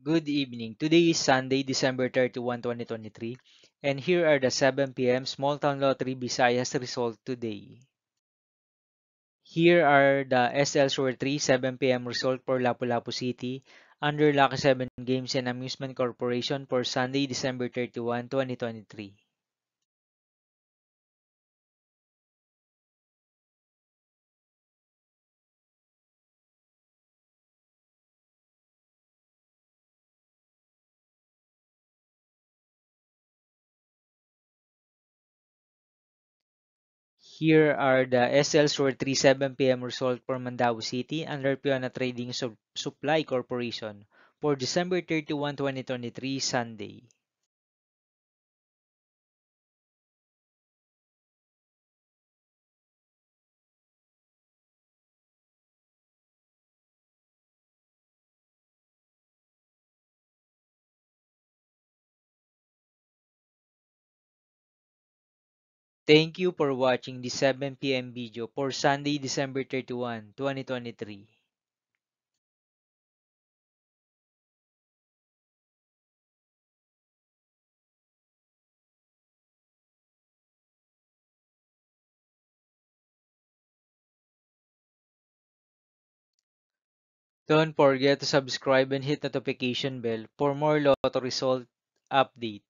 Good evening. Today is Sunday, December 31, 2023, and here are the 7 p.m. Small Town Lottery Visayas result today. Here are the SL Shore 3 7 p.m. result for Lapu-Lapu City under Lucky 7 Games and Amusement Corporation for Sunday, December 31, 2023. Here are the SL Shore 3 7 p.m. result for Mandaue City under Piona Trading Supply Corporation for December 31, 2023, Sunday. Thank you for watching the 7 p.m. video for Sunday, December 31, 2023. Don't forget to subscribe and hit notification bell for more lotto result update.